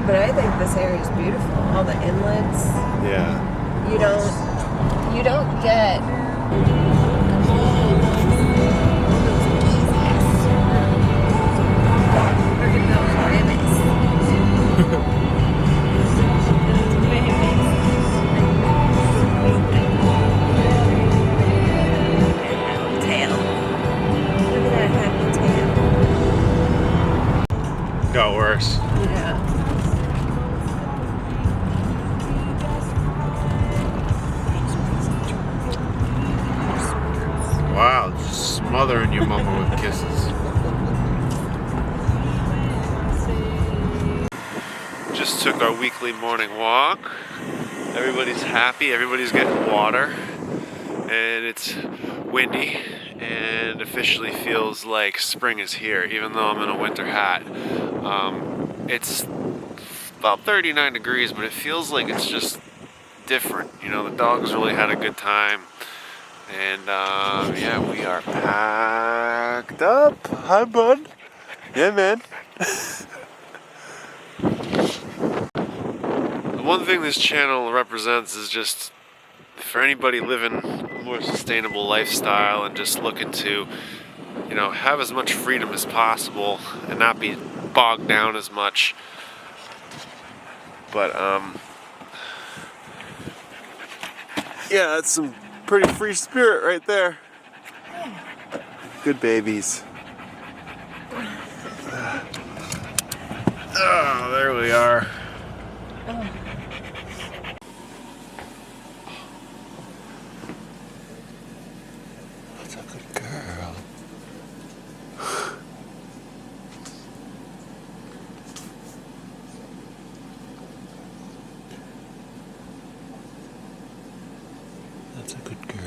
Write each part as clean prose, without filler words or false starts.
But I think this area is beautiful. All the inlets. Yeah. You don't get look at those rabbits. Tail. Look at that happy tail. Got worse. Yeah. Wow, just smothering your mama with kisses. Just took our weekly morning walk. Everybody's happy, everybody's getting water. And it's windy and officially feels like spring is here, even though I'm in a winter hat. It's about 39 degrees, but it feels like it's just different. You know, the dogs really had a good time. And yeah, we are packed up. Hi, bud. Yeah, man. The one thing this channel represents is just for anybody living a more sustainable lifestyle and just looking to, you know, have as much freedom as possible and not be bogged down as much. But yeah, that's some pretty free spirit right there. Good babies. Oh, there we are. That's a good girl. That's a good girl.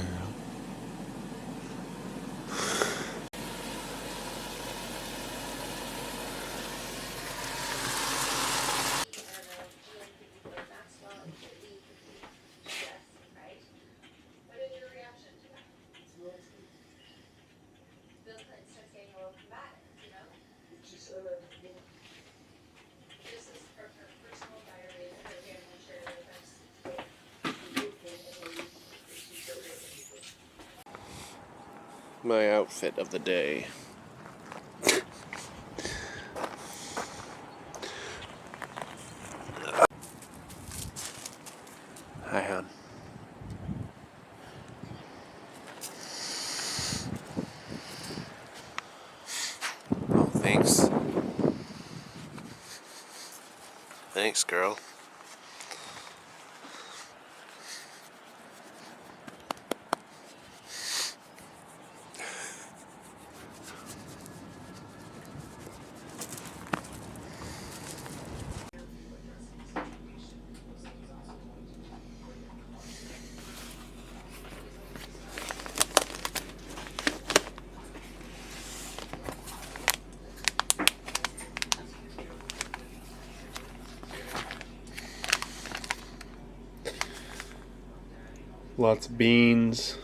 My outfit of the day. Hi, hon. Oh, thanks. Thanks, girl. Lots of beans.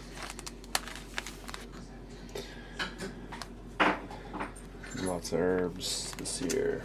Lots of herbs this year.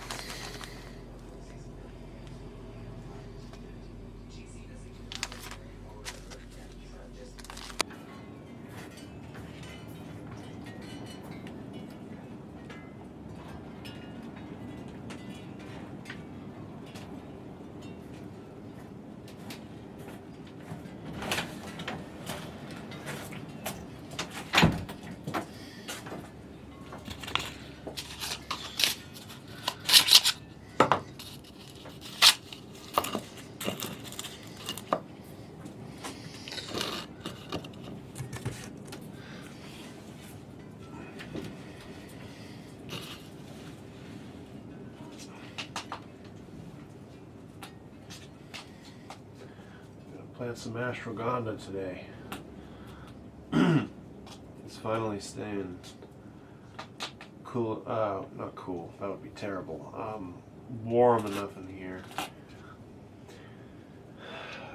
Plant some ashwagandha today. It's finally staying cool, not cool, that would be terrible. Warm enough in here.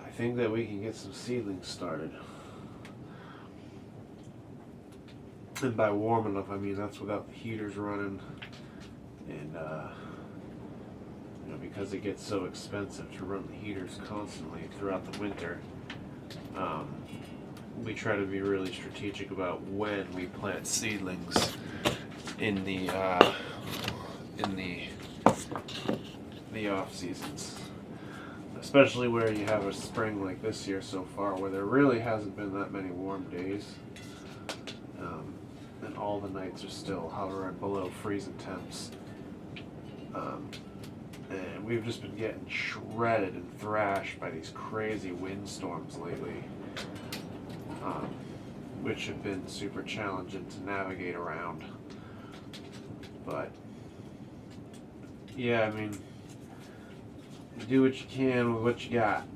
I think that we can get some seedlings started. And by warm enough, I mean that's without the heaters running and because it gets so expensive to run the heaters constantly throughout the winter. We try to be really strategic about when we plant seedlings in the off seasons, especially where you have a spring like this year so far, where there really hasn't been that many warm days, and all the nights are still hovering below freezing temps. And we've just been getting shredded and thrashed by these crazy windstorms lately, which have been super challenging to navigate around. But yeah, I mean, do what you can with what you got.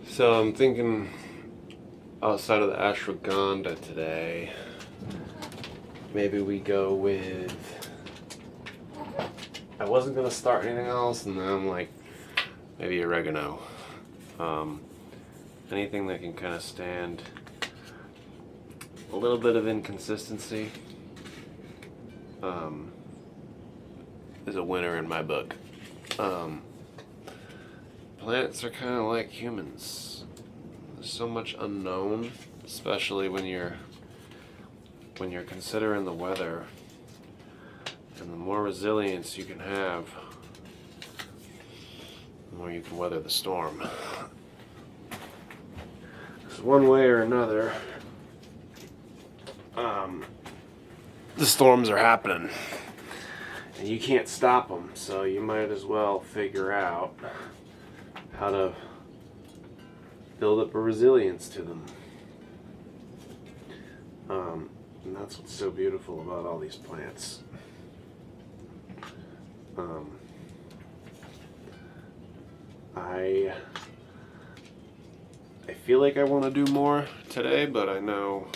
So I'm thinking outside of the ashwagandha today, maybe we go with, I wasn't going to start anything else, and then I'm like, maybe oregano. Anything that can kind of stand a little bit of inconsistency is a winner in my book. Plants are kind of like humans. There's so much unknown, especially when you're considering the weather. And the more resilience you can have, the more you can weather the storm. So one way or another, the storms are happening, and you can't stop them. So you might as well figure out how to build up a resilience to them. And that's what's so beautiful about all these plants. I feel like I want to do more today, but I know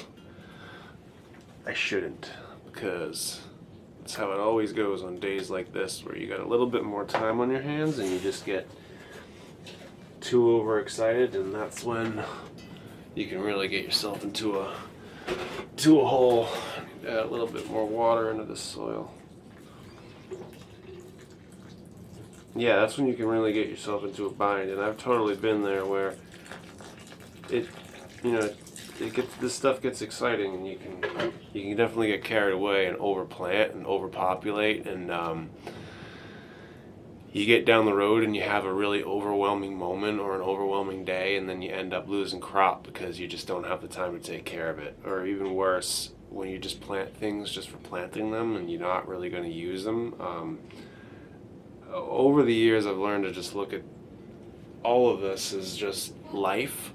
I shouldn't, because that's how it always goes on days like this, where you got a little bit more time on your hands and you just get too overexcited, and that's when you can really get yourself into a hole. Add a little bit more water into the soil. Yeah, that's when you can really get yourself into a bind, and I've totally been there where this stuff gets exciting, and you can definitely get carried away and overplant and overpopulate, and you get down the road and you have a really overwhelming moment or an overwhelming day, and then you end up losing crop because you just don't have the time to take care of it. Or even worse, when you just plant things just for planting them and you're not really going to use them. Over the years, I've learned to just look at all of this as just life,